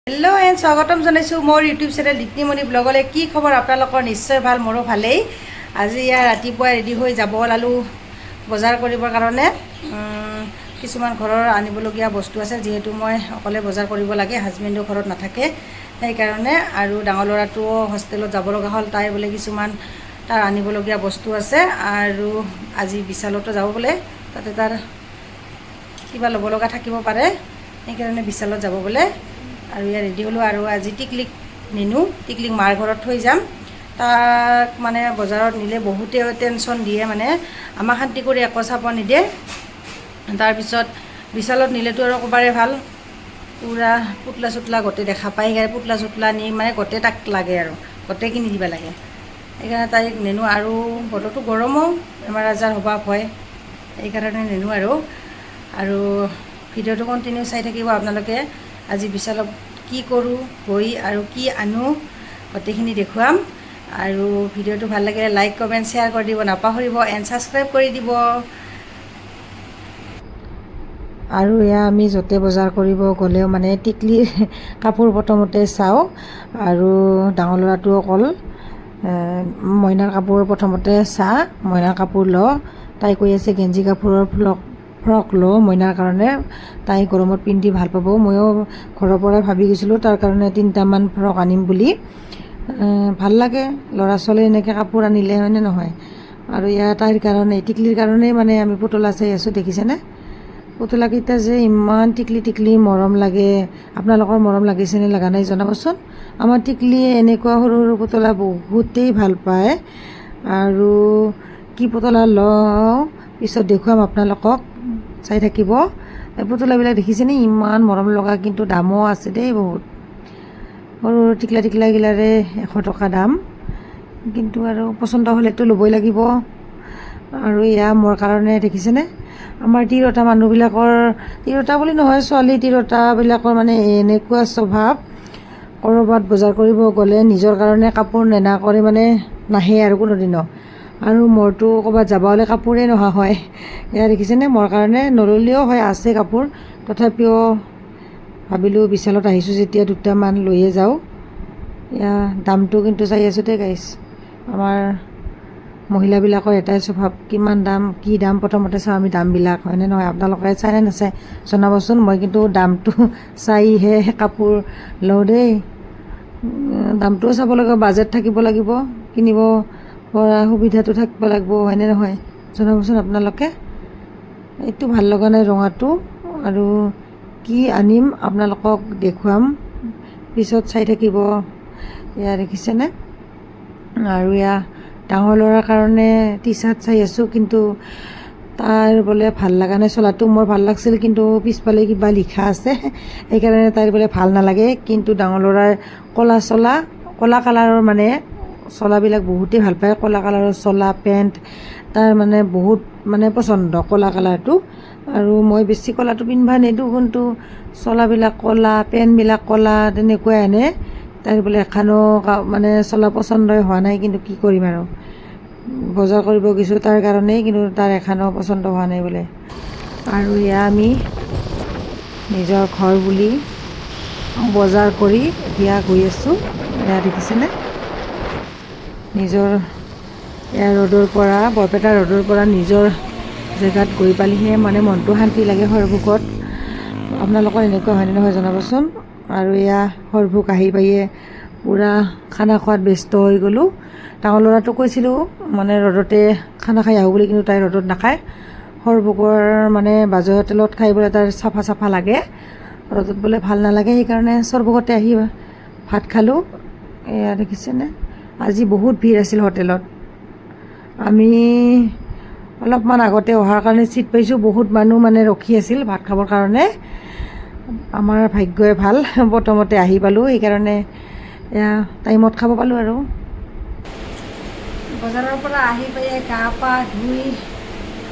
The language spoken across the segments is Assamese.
হেল্ল' এণ্ড স্বাগতম জনাইছোঁ মোৰ ইউটিউব চেনেল দীপ্তিমণি ব্লগলৈ। কি খবৰ আপোনালোকৰ? নিশ্চয় ভাল, মোৰো ভালেই। আজি ৰাতিপুৱা ৰেডি হৈ যাব ওলালোঁ বজাৰ কৰিবৰ কাৰণে। কিছুমান ঘৰৰ আনিবলগীয়া বস্তু আছে, যিহেতু মই অকলে বজাৰ কৰিব লাগে, হাজবেণ্ডো ঘৰত নাথাকে সেইকাৰণে। আৰু ডাঙৰ ল'ৰাটোও হোষ্টেলত যাব লগা হ'ল, তাই বোলে কিছুমান তাৰ আনিবলগীয়া বস্তু আছে। আৰু আজি বিশালতো যাব বোলে, তাতে তাৰ কিবা ল'ব লগা থাকিব পাৰে, সেইকাৰণে বিশালত যাব বোলে। আৰু ইয়াত ৰেডি হ'লোঁ। আৰু আজি টিকলিক নিনো, টিকলিক মাৰ ঘৰত থৈ যাম। তাক মানে বজাৰত নিলে বহুতে টেনশ্যন দিয়ে, মানে আমাক শান্তি কৰি একো চাব নিদিয়ে। তাৰপিছত বিশালত নিলেতো আৰু ক'বাৰে ভাল, পূৰা পুতলা চুতলা গোটেই দেখা পায়, সেইকাৰণে পুতলা চুতলা নি মানে গোটেই তাক লাগে আৰু গোটেই কিনি দিব লাগে। সেইকাৰণে তাইক নিনো। আৰু বতৰটো গৰমো, বেমাৰ আজাৰ হ'ব ভয়, সেইকাৰণে নিনো। আৰু ভিডিঅ'টো কণ্টিনিউ চাই থাকিব আপোনালোকে। আজি বিশালত কি কৰোঁ গৈ আৰু কি আনো গোটেইখিনি দেখুৱাম। আৰু ভিডিঅ'টো ভাল লাগিলে লাইক কমেণ্ট শ্বেয়াৰ কৰি দিব নাপাহৰিব, এণ্ড ছাবস্ক্ৰাইব কৰি দিব। আৰু এয়া আমি য'তে বজাৰ কৰিব গ'লেও মানে টিকলিৰ কাপোৰ প্ৰথমতে চাওঁ। আৰু ডাঙৰ ল'ৰাটো অকল মইনাৰ কাপোৰ প্ৰথমতে চা, মইনাৰ কাপোৰ লওঁ। তাই কৈ আছে গেঞ্জি কাপোৰৰ ফ্ৰক লওঁ মইনাৰ কাৰণে, তাই গৰমত পিন্ধি ভাল পাব। ময়ো ঘৰৰ পৰা ভাবি গৈছিলোঁ তাৰ কাৰণে 3টামান ফ্ৰক আনিম বুলি। ভাল লাগে ল'ৰা ছোৱালী এনেকৈ কাপোৰ আনিলে, হয়নে নহয়? আৰু ইয়াৰ তাইৰ কাৰণে, টিকলিৰ কাৰণেই মানে আমি পুতলা চাই আছোঁ, দেখিছেনে? পুতলাকেইটা যে ইমান টিকলি টিকলি মৰম লাগে। আপোনালোকৰ মৰম লাগিছেনে লগা নাই জনাবচোন। আমাৰ টিকলিয়ে এনেকুৱা সৰু সৰু পুতলা বহুতেই ভাল পায়। আৰু কি পুতলা লওঁ পিছত দেখুৱাম আপোনালোকক, চাই থাকিব। এই পুতলাবিলাক দেখিছেনে ইমান মৰম লগা, কিন্তু দামো আছে দেই বহুত। সৰু সৰু টিকলা টিকলাগিলাৰে 100 টকা দাম, কিন্তু আৰু পচন্দ হ'লেতো ল'বই লাগিব। আৰু এয়া মোৰ কাৰণে দেখিছেনে, আমাৰ তিৰোতা মানুহবিলাকৰ, তিৰোতা বুলি নহয় ছোৱালী তিৰোতাবিলাকৰ মানে এনেকুৱা স্বভাৱ, ক'ৰবাত বজাৰ কৰিব গ'লে নিজৰ কাৰণে কাপোৰ নেনাকৈ মানে নাহে আৰু কোনোদিনো। আৰু মোৰতো ক'ৰবাত যাব হ'লে কাপোৰেই নোহোৱা হয়। এয়া দেখিছেনে মোৰ কাৰণে নল'লেও হয়, আছে কাপোৰ। তথাপিও ভাবিলোঁ বিশালত আহিছোঁ যেতিয়া 2টামান লৈয়ে যাওঁ। এয়া দামটো কিন্তু চাই আছোঁ দেই গাইছ। আমাৰ মহিলাবিলাকৰ এটাই স্বভাৱ, কিমান দাম কি দাম প্ৰথমতে চাওঁ আমি দামবিলাক, হয়নে নহয়? আপোনালোকে চাইনে নাচায় জনাবচোন। মই কিন্তু দামটো চাইহে কাপোৰ লওঁ দেই। দামটোও চাব লাগিব, বাজেট থাকিব লাগিব, কিনিব পৰা সুবিধাটো থাকিব লাগিব, হয়নে নহয়? জনাবচোন আপোনালোকে। এইটো ভাল লগা নাই ৰঙাটো। আৰু কি আনিম আপোনালোকক দেখুৱাম, পিছত চাই থাকিব। এয়া দেখিছেনে? আৰু এয়া ডাঙৰ ল'ৰাৰ কাৰণে টি চাৰ্ট চাই আছোঁ, কিন্তু তাৰ বোলে ভাল লগা নাই। চোলাটো মোৰ ভাল লাগিছিল, কিন্তু পিছফালে কিবা লিখা আছে, সেইকাৰণে তাইৰ বোলে ভাল নালাগে। কিন্তু ডাঙৰ ল'ৰাই ক'লা কালাৰৰ মানে চোলাবিলাক বহুতেই ভাল পায়। ক'লা কালাৰৰ চোলা পেণ্ট তাৰ মানে বহুত মানে পচন্দ, ক'লা কালাৰটো। আৰু মই বেছি ক'লাটো পিন্ধিব নিদিওঁ, কিন্তু চোলাবিলাক ক'লা, পেণ্টবিলাক ক'লা, তেনেকুৱাই আনে। তাইৰ বোলে এখনো মানে চোলা পচন্দই হোৱা নাই, কিন্তু কি কৰিম আৰু। বজাৰ কৰিব গৈছোঁ তাৰ কাৰণেই, কিন্তু তাৰ এখনো পচন্দ হোৱা নাই বোলে। আৰু এয়া আমি নিজৰ ঘৰ বুলি বজাৰ কৰি এতিয়া গৈ আছোঁ। এয়া দেখিছেনে, নিজৰ এয়া ৰ'দৰ পৰা, বৰপেটা ৰ'দৰ পৰা নিজৰ জেগাত গৈ পালেহে মানে মনটো শান্তি লাগে সৰভোগত। আপোনালোকৰ এনেকুৱা হয়নে নহয় জনাবচোন। আৰু এয়া সৰভোগ আহি পায়ে পূৰা খানা খোৱাত ব্যস্ত হৈ গ'লোঁ। ডাঙৰ ল'ৰাটোক কৈছিলোঁ মানে ৰ'দতে খানা খাই আহোঁ বুলি, কিন্তু তাই ৰ'দত নাখায়। সৰভোগৰ মানে বাজৈ হোটেলত খাই বোলে তাৰ চাফা চাফা লাগে, ৰ'দত বোলে ভাল নালাগে, সেইকাৰণে সৰভোগতে আহি ভাত খালোঁ। এয়া দেখিছেনে, আজি বহুত ভিৰ আছিল হোটেলত। আমি অলপমান আগতে অহাৰ কাৰণে ছিট পাইছোঁ, বহুত মানুহ মানে ৰখি আছিল ভাত খাবৰ কাৰণে। আমাৰ ভাগ্যই ভাল, প্ৰথমতে আহি পালোঁ, সেইকাৰণে এয়া টাইমত খাব পালোঁ। আৰু বজাৰৰ পৰা আহি পাই গা পা ধুই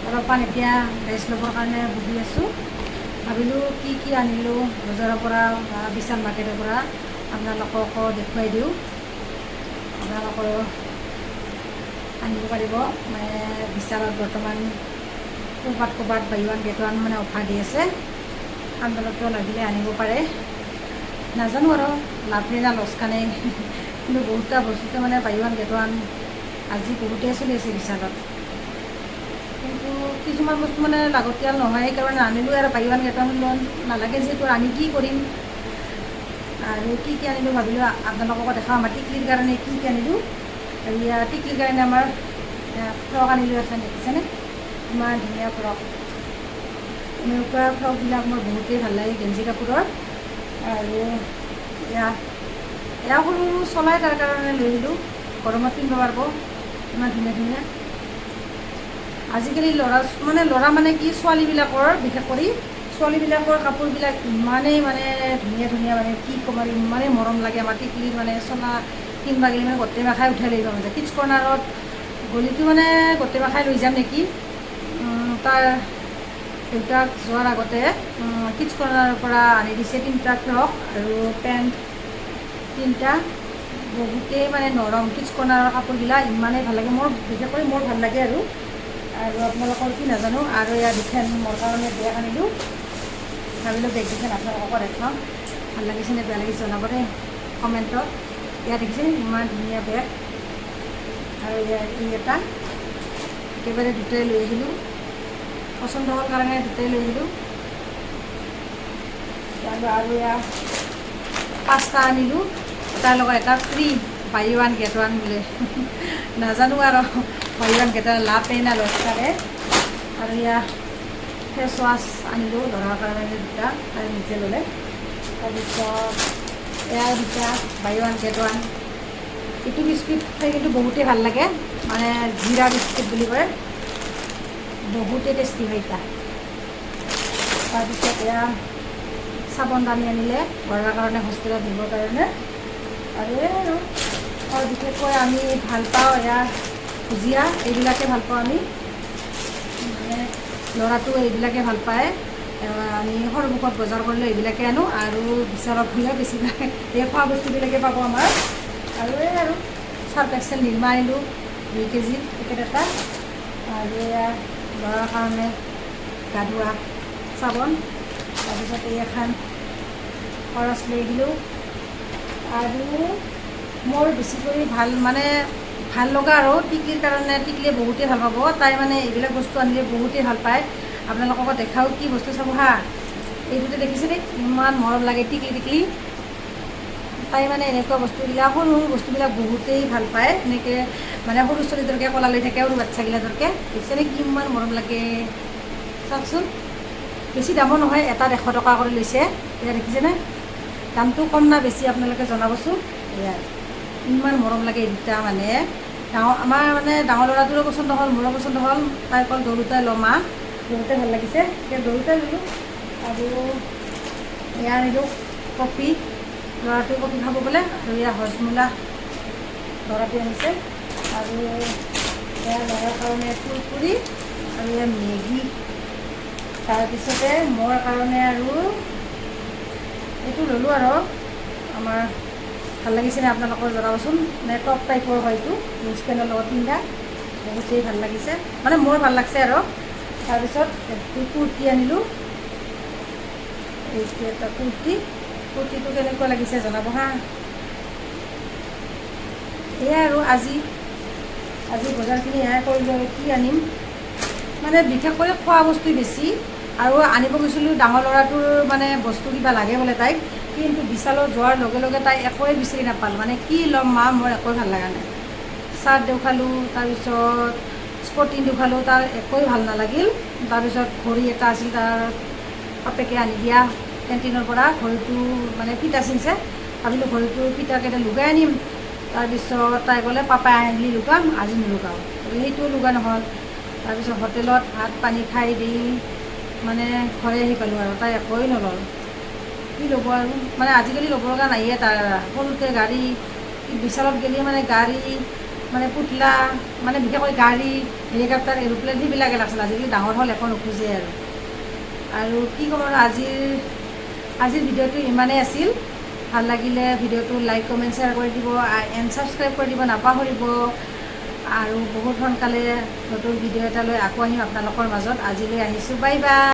অলপমান এতিয়া ৰেষ্ট ল'বৰ কাৰণে বহি আছোঁ। ভাবিলোঁ কি কি আনিলোঁ বজাৰৰ পৰা বা বিশাল মাৰ্কেটৰ পৰা আপোনালোককো দেখুৱাই দিওঁ, আপোনালোকেও আনিব পাৰিব। মানে বিশালত বৰ্তমান ক'ৰবাত বাই ওৱান গেট ওৱান মানে অফাৰ দি আছে, আপোনালোকেও লাগিলে আনিব পাৰে। নাজানো আৰু লাভেই না লোকচানেই কিন্তু বহুতটা বস্তুতে মানে বাই ওৱান গেট ওৱান আজি বহুতেই চলি আছে বিশালত। কিন্তু কিছুমান বস্তু মানে লাগতিয়াল নহয়, সেইকাৰণে আনিলোঁ আৰু বাই ওৱান গেট ওৱান নালাগে যিহেতু আনি কি কৰিম। আৰু কি আনিলোঁ ভাবিলোঁ আপোনালোকক দেখাওঁ। আমাৰ টিকলিৰ কাৰণে কি আনিলোঁ। আৰু ইয়াৰ টিকলিৰ কাৰণে আমাৰ ফ্ৰক আনিলোঁ এখন, দেখিছেনে ইমান ধুনীয়া ফ্ৰক। এনেকুৱা ফ্ৰকবিলাক মোৰ বহুতেই ভাল লাগে গেঞ্জি কাপোৰৰ। আৰু এয়া সৰু সৰু চলাই তাৰ কাৰণে লৈ আহিলোঁ, গৰমত পিন্ধিব পাৰিব ইমান ধুনীয়া ধুনীয়া। আজিকালি ল'ৰা মানে কি ছোৱালীবিলাকৰ বিশেষ কৰি ছোৱালীবিলাকৰ কাপোৰবিলাক ইমানেই মানে ধুনীয়া ধুনীয়া, মানে কি ক'ম আৰু ইমানেই মৰম লাগে। আমাৰ টিকলিৰ মানে চলা কিনিবা গ'লে মানে গোটেই মাখাই উঠাই লৈ যাওঁ। কিডছ কৰ্ণাৰত গলিটো মানে গোটেই মাখাই লৈ যাম নেকি। তাৰ দেউতাক যোৱাৰ আগতে কিডছ কৰ্ণাৰৰ পৰা আনি দিছে 3টা ফ্ৰক আৰু পেণ্ট 3টা। বহুতেই মানে নৰম কিডছ কৰ্ণাৰৰ কাপোৰবিলাক ইমানেই ভাল লাগে মোৰ, বিশেষ কৰি মোৰ ভাল লাগে আৰু আপোনালোকৰ কি নাজানো। আৰু ইয়াৰ দুখন মোৰ কাৰণে বেগ আনিলোঁ, ভাবিলোঁ বেগ দুখন আপোনালোকক দেখাওঁ। ভাল লাগিছে নে বেয়া লাগিছে জনাব দেই কমেণ্টত। ইয়াত দেখিছে ইমান ধুনীয়া বেগ। আৰু ইয়াৰ এটা একেবাৰে দুটাই লৈ আহিলোঁ, পচন্দ হোৱাৰ কাৰণে দুটাই লৈ আহিলোঁ। আৰু ইয়াৰ 5টা আনিলোঁ, এটাৰ লগত এটা free, buy one get one বোলে নাজানো আৰু বাই ওৱান গেট ওৱান লাভেই না লোকচানে। আৰু ইয়াৰ ফেচ ৱাছ আনিলোঁ ল'ৰাৰ কাৰণে 2টা, তাই নিজে ল'লে। তাৰপিছত এয়া 2টা বাই ওৱান গেট ওৱান। এইটো বিস্কুট খাই কিন্তু বহুতেই ভাল লাগে, মানে জিৰা বিস্কুট বুলি কয়, বহুতেই টেষ্টি হয় এটা। তাৰপিছত এয়া চাবোনদানি আনিলে ঘৰৰ কাৰণে, হস্পিটেলত দিবৰ কাৰণে। আৰু বিশেষকৈ আমি ভাল পাওঁ এয়া ভুজিয়া, এইবিলাকে ভাল পাওঁ আমি, মানে ল'ৰাটো এইবিলাকে ভাল পায়। আমি সৰমুখত বজাৰ কৰিলে এইবিলাকে আনো, আৰু বিশালত ঘূৰিলে বেছিভাগ এই খোৱা বস্তুবিলাকে পাব আমাৰ। আৰু চাৰ্ফ এক্সেল নিৰ্মা আনিলোঁ 2 কেজি পেকেট এটা। আৰু এয়া ল'ৰাৰ কাৰণে গা ধোৱা চাবোন। তাৰপিছত এই এখন খৰচ লৈ আহিলোঁ। আৰু মোৰ বেছিকৈ ভাল লগা আৰু টিকলিৰ কাৰণে, টিকলিয়ে বহুতেই ভাল পাব, তাই মানে এইবিলাক বস্তু আনিলে বহুতেই ভাল পায়। আপোনালোকক দেখাওঁ কি বস্তু চাব হা। এইটোতে দেখিছেনে ইমান মৰম লাগে টিকলি। তাই মানে এনেকুৱা বস্তুবিলাক সৰু সৰু বস্তুবিলাক বহুতেই ভাল পায়। এনেকৈ মানে সৰু ছোৱালীটোকে কলা লৈ থাকে, সৰু বাচ্ছাগিলাটোকে দেখিছেনে কিমান মৰম লাগে চাওকচোন। বেছি দামৰ নহয়, এটাত 100 টকা কৰি লৈছে। এয়া দেখিছেনে দামটো কম না বেছি আপোনালোকে জনাবচোন। এয়া ইমান মৰম লাগে এই দুটা, মানে আমাৰ মানে ডাঙৰ ল'ৰাটোৰো পচন্দ হ'ল, মোৰো পচন্দ হ'ল। তাই অকল দুয়োটাই ল'ম মা, বহুতেই ভাল লাগিছে, এতিয়া দুয়োটাই ল'লোঁ। আৰু এয়া আনিলোঁ কফি, ল'ৰাটোৱে কফি খাব বোলে। আৰু এয়া হজমোলা ল'ৰাটোৱে আনিছে। আৰু এয়া ল'ৰাৰ কাৰণে কুৰকুৰি, আৰু এয়া মেগী। তাৰপিছতে মোৰ কাৰণে আৰু এইটো ল'লোঁ আৰু আমাৰ ভাল লাগিছেনে আপোনালোকৰ জনাবচোন। মানে টপ টাইপৰ হয়তো জিন্স পেণ্টৰ লগত পিন্ধা, বহুতেই ভাল লাগিছে, মানে মোৰ ভাল লাগিছে আৰু। তাৰপিছত কুৰ্তি আনিলোঁ, এইটো এটা কুৰ্তিটো কেনেকুৱা লাগিছে জনাব হা। এয়াই আৰু আজি বজাৰখিনি এয়াই কৰিলোঁ। আৰু কি আনিম, মানে বিশেষকৈ খোৱা বস্তু বেছি। আৰু আনিব গৈছিলোঁ ডাঙৰ ল'ৰাটোৰ মানে বস্তু কিবা লাগে বোলে তাইক, কিন্তু বিশালত যোৱাৰ লগে লগে তাই একোৱে বিচাৰি নাপালোঁ। মানে কি ল'ম মা, মোৰ একোৱে ভাল লগা নাই। চাৰ্ট দেখুৱালোঁ, তাৰপিছত স্পৰ্টিং দেখুৱালোঁ, তাৰ একোৱেই ভাল নালাগিল। তাৰপিছত ঘড়ী এটা আছিল তাৰ বাপেকে আনি দিয়া কেণ্টিনৰ পৰা, ঘড়ীটো মানে ফিটা ছিঙিছে, ভাবিলোঁ ঘড়ীটো ফিটাকেইটা লগাই আনিম। তাৰপিছত তাই ক'লে পাপাই আহিলে লগাম, আজি নলগাওঁ, সেইটোও লগা নহ'ল। তাৰপিছত হোটেলত ভাত পানী খাই দি মানে ঘৰে আহি পালোঁ, আৰু তাই একোৱেই নল'ল। কি ল'ব আৰু, মানে আজিকালি ল'ব লগা নাইয়ে তাৰ। সৰুতে গাড়ী, বিশালত গ'লে মানে গাড়ী, মানে পুতলা, মানে বিশেষকৈ গাড়ী, হেলিকপ্টাৰ, এৰোপ্লেন সেইবিলাকে লাগিছিল। আজিকালি ডাঙৰ হ'ল একো নোখোজে আৰু কি ক'ম আৰু আজিৰ ভিডিঅ'টো ইমানেই আছিল। ভাল লাগিলে ভিডিঅ'টো লাইক কমেণ্ট শ্বেয়াৰ কৰি দিব, এণ্ড ছাবস্ক্ৰাইব কৰি দিব নাপাহৰিব। আৰু বহুত সোনকালে নতুন ভিডিঅ' এটা লৈ আকৌ আহিম আপোনালোকৰ মাজত। আজিলৈ আহিছোঁ, বাই বাই।